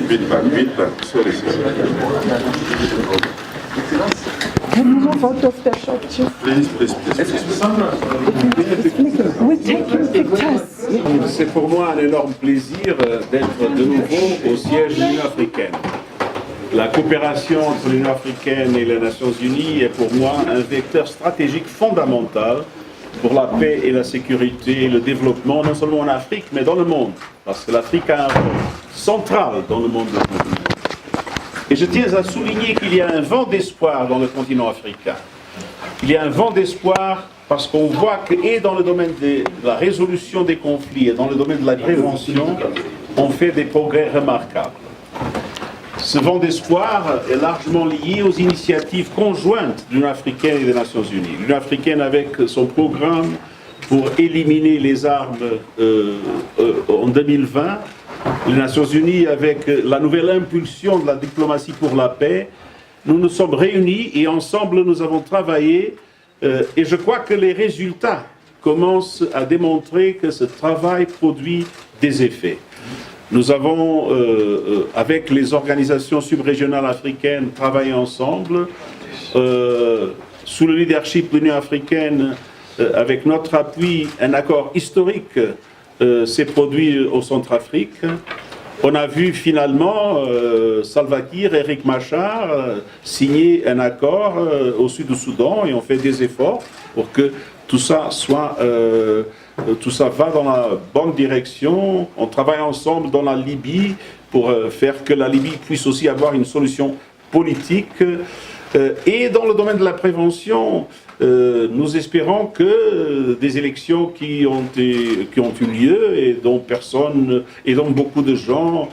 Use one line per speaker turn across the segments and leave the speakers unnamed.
Feedback. Sorry.
Can you move out of the shop too?
Please.
We're taking pictures.
C'est pour moi un énorme plaisir d'être de nouveau au siège de l'Union africaine. La coopération entre l'Union africaine et les Nations unies est pour moi un vecteur stratégique fondamental pour la paix et la sécurité et le développement, non seulement en Afrique, mais dans le monde. Parce que l'Afrique a un rôle central dans le monde. Et je tiens à souligner qu'il y a un vent d'espoir dans le continent africain. Il y a un vent d'espoir parce qu'on voit que, et dans le domaine de la résolution des conflits et dans le domaine de la prévention, on fait des progrès remarquables. Ce vent d'espoir est largement lié aux initiatives conjointes de l'Union africaine et des Nations unies. L'Union africaine avec son programme pour éliminer les armes en 2020, les Nations unies avec la nouvelle impulsion de la diplomatie pour la paix, nous nous sommes réunis et ensemble nous avons travaillé et je crois que les résultats commencent à démontrer que ce travail produit des effets. Nous avons, avec les organisations subrégionales africaines, travaillé ensemble, sous le leadership de l'Union africaine, avec notre appui, un accord historique s'est produit au Centrafrique. On a vu finalement Salva Kiir et Riek Machar signer un accord au sud du Soudan et on fait des efforts pour que tout ça va dans la bonne direction. On travaille ensemble dans la Libye pour faire que la Libye puisse aussi avoir une solution politique. Et dans le domaine de la prévention, nous espérons que des élections qui ont eu lieu et dont beaucoup de gens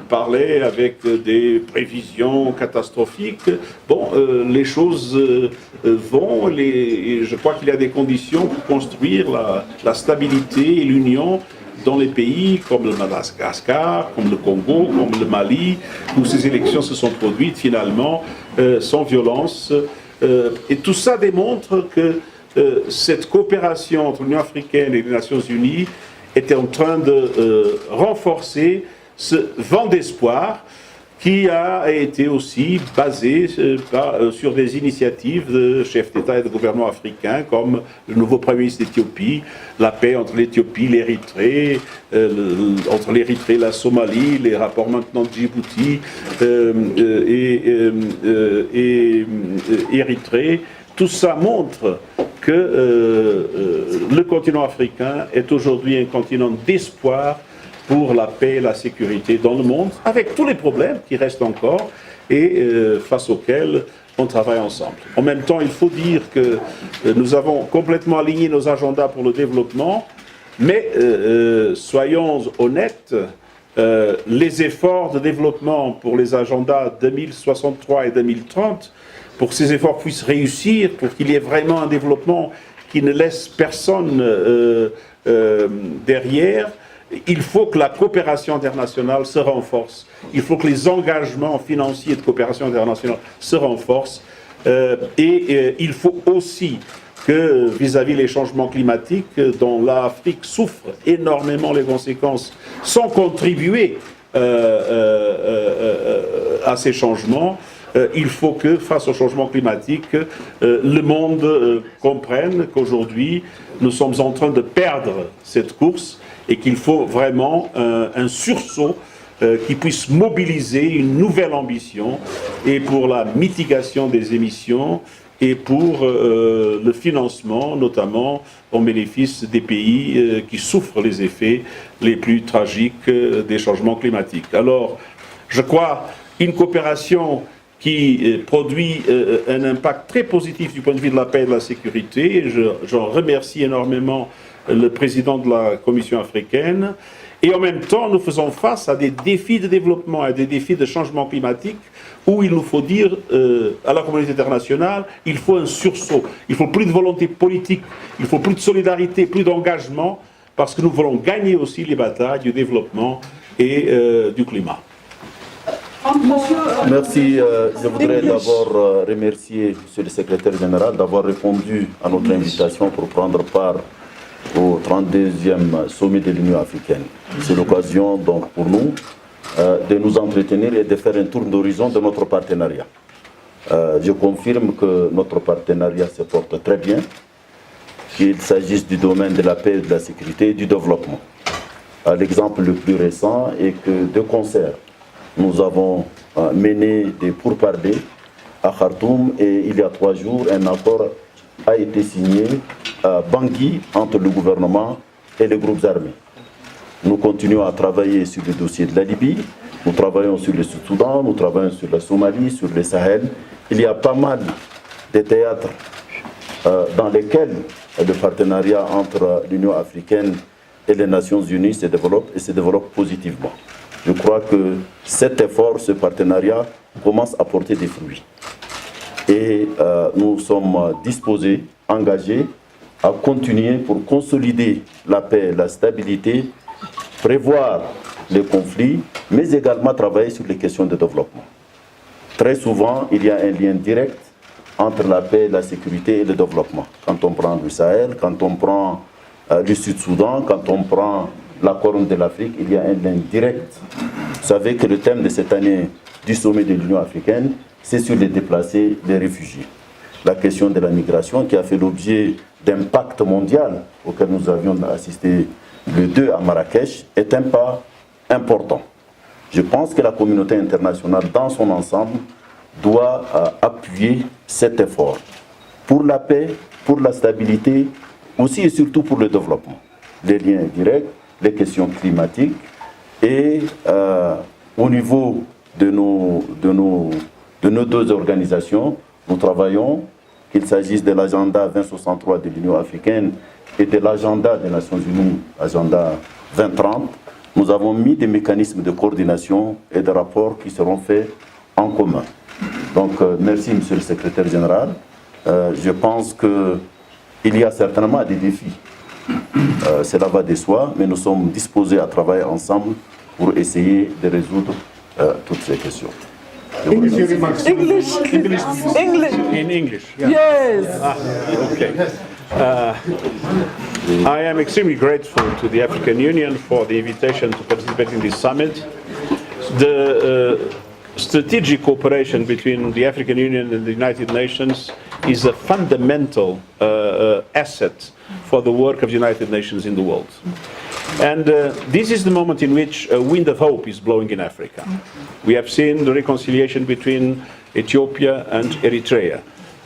parlaient avec des prévisions catastrophiques, les choses vont, et je crois qu'il y a des conditions pour construire la stabilité et l'union dans les pays comme le Madagascar, comme le Congo, comme le Mali, où ces élections se sont produites finalement sans violence. Et tout ça démontre que cette coopération entre l'Union africaine et les Nations unies était en train de renforcer ce vent d'espoir qui a été aussi basé sur des initiatives de chefs d'État et de gouvernements africains, comme le nouveau Premier ministre d'Éthiopie, la paix entre l'Éthiopie, l'Érythrée, entre l'Érythrée et la Somalie, les rapports maintenant de Djibouti et Érythrée. Tout ça montre que le continent africain est aujourd'hui un continent d'espoir pour la paix et la sécurité dans le monde, avec tous les problèmes qui restent encore et face auxquels on travaille ensemble. En même temps, il faut dire que nous avons complètement aligné nos agendas pour le développement, mais soyons honnêtes, les efforts de développement pour les agendas 2063 et 2030, pour que ces efforts puissent réussir, pour qu'il y ait vraiment un développement qui ne laisse personne derrière, il faut que la coopération internationale se renforce. Il faut que les engagements financiers de coopération internationale se renforcent. Il faut aussi que, vis-à-vis des changements climatiques, dont l'Afrique souffre énormément les conséquences, sans contribuer à ces changements, il faut que, face au changement climatique, le monde comprenne qu'aujourd'hui, nous sommes en train de perdre cette course et qu'il faut vraiment un sursaut qui puisse mobiliser une nouvelle ambition et pour la mitigation des émissions et pour le financement, notamment en bénéfice des pays qui souffrent les effets les plus tragiques des changements climatiques. Alors, je crois une coopération qui produit un impact très positif du point de vue de la paix et de la sécurité. J'en remercie énormément le président de la Commission africaine. Et en même temps, nous faisons face à des défis de développement, à des défis de changement climatique, où il nous faut dire à la communauté internationale, il faut un sursaut, il faut plus de volonté politique, il faut plus de solidarité, plus d'engagement, parce que nous voulons gagner aussi les batailles du développement et du climat.
Merci. Je voudrais d'abord remercier M. le secrétaire général d'avoir répondu à notre invitation pour prendre part au 32e sommet de l'Union africaine. C'est l'occasion donc pour nous de nous entretenir et de faire un tour d'horizon de notre partenariat. Je confirme que notre partenariat se porte très bien, qu'il s'agisse du domaine de la paix, de la sécurité et du développement. L'exemple le plus récent est que de concert, nous avons mené des pourparlers à Khartoum et il y a 3 jours, un accord a été signé à Bangui entre le gouvernement et les groupes armés. Nous continuons à travailler sur le dossier de la Libye, nous travaillons sur le Sud-Soudan, nous travaillons sur la Somalie, sur le Sahel. Il y a pas mal de théâtres dans lesquels le partenariat entre l'Union africaine et les Nations unies se développe et se développe positivement. Je crois que cet effort, ce partenariat commence à porter des fruits. Et nous sommes disposés, engagés à continuer pour consolider la paix, la stabilité, prévoir les conflits, mais également travailler sur les questions de développement. Très souvent, il y a un lien direct entre la paix, la sécurité et le développement. Quand on prend le Sahel, quand on prend le Sud-Soudan, quand on prend la Corne de l'Afrique, il y a un lien direct. Vous savez que le thème de cette année du sommet de l'Union africaine, c'est sur les déplacés, les réfugiés. La question de la migration qui a fait l'objet d'un pacte mondial auquel nous avions assisté le 2 à Marrakech est un pas important. Je pense que la communauté internationale dans son ensemble doit appuyer cet effort pour la paix, pour la stabilité, aussi et surtout pour le développement. Les liens directs, les questions climatiques et au niveau de nos 2 organisations, nous travaillons, qu'il s'agisse de l'agenda 2063 de l'Union africaine et de l'agenda des Nations unies, agenda 2030, nous avons mis des mécanismes de coordination et de rapports qui seront faits en commun. Donc, merci, Monsieur le Secrétaire général. Je pense qu'il y a certainement des défis. Cela va de soi, mais nous sommes disposés à travailler ensemble pour essayer de résoudre toutes ces questions.
English.
In English.
Yes.
Okay. I am extremely grateful to the African Union for the invitation to participate in this summit. The strategic cooperation between the African Union and the United Nations is a fundamental asset for the work of the United Nations in the world. And this is the moment in which a wind of hope is blowing in Africa. We have seen the reconciliation between Ethiopia and Eritrea.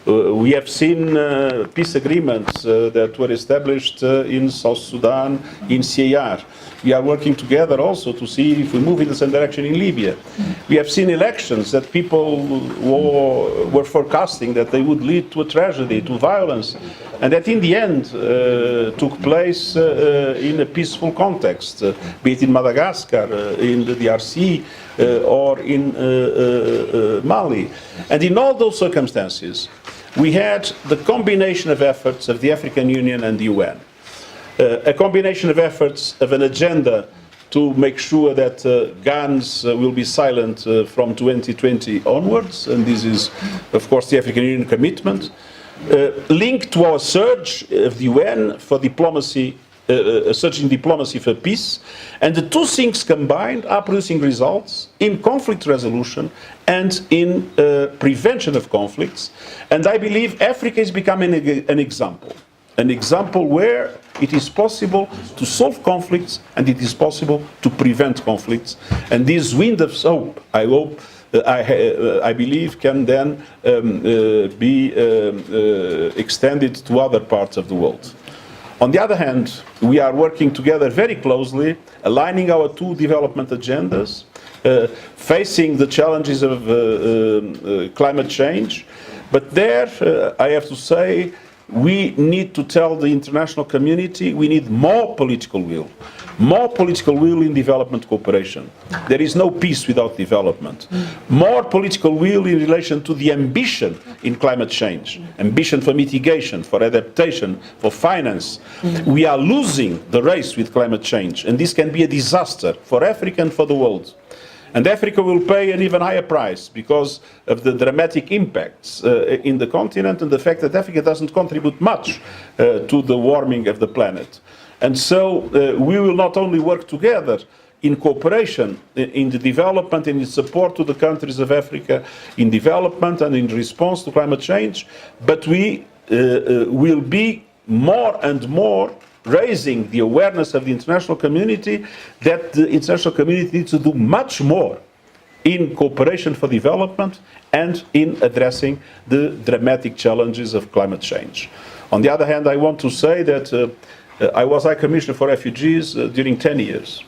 We have seen peace agreements that were established in South Sudan, in CAR. We are working together also to see if we move in the same direction in Libya. We have seen elections that people were forecasting that they would lead to a tragedy, to violence, and that in the end took place in a peaceful context, be it in Madagascar, in the DRC, or in Mali. And in all those circumstances, we had the combination of efforts of the African Union and the UN. A combination of efforts of an agenda to make sure that guns will be silent from 2020 onwards, and this is, of course, the African Union commitment, linked to our surge of the UN for diplomacy, a surge in diplomacy for peace, and the 2 things combined are producing results in conflict resolution and in prevention of conflicts, and I believe Africa is becoming an example where it is possible to solve conflicts and it is possible to prevent conflicts. And this wind of hope, I believe, can then be extended to other parts of the world. On the other hand, we are working together very closely, aligning our 2 development agendas, facing the challenges of climate change. But there, I have to say, we need to tell the international community we need more political will in development cooperation. There is no peace without development. More political will in relation to the ambition in climate change, ambition for mitigation, for adaptation, for finance. We are losing the race with climate change, and this can be a disaster for Africa and for the world. And Africa will pay an even higher price because of the dramatic impacts in the continent and the fact that Africa doesn't contribute much to the warming of the planet. And so we will not only work together in cooperation in the development and in support to the countries of Africa in development and in response to climate change, but we will be more and more raising the awareness of the international community that the international community needs to do much more in cooperation for development and in addressing the dramatic challenges of climate change. On the other hand, I want to say that I was High Commissioner for Refugees during 10 years.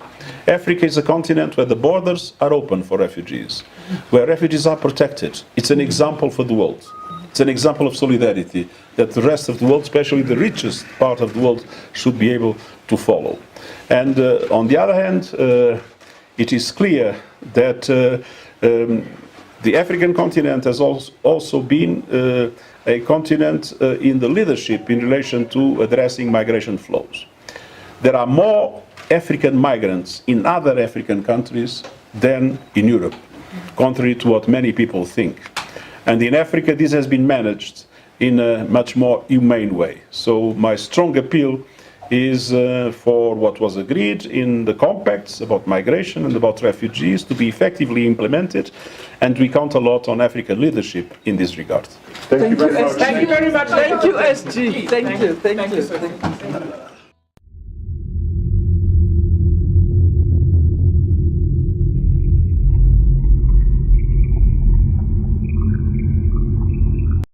Africa is a continent where the borders are open for refugees, where refugees are protected. It's an example for the world. It's an example of solidarity that the rest of the world, especially the richest part of the world, should be able to follow. And on the other hand, it is clear that the African continent has also been a continent in the leadership in relation to addressing migration flows. There are more African migrants in other African countries than in Europe, contrary to what many people think. And in Africa, this has been managed in a much more humane way. So my strong appeal is for what was agreed in the compacts about migration and about refugees to be effectively implemented, and we count a lot on African leadership in this regard.
Thank you very much. Thank you, SG. Thank you.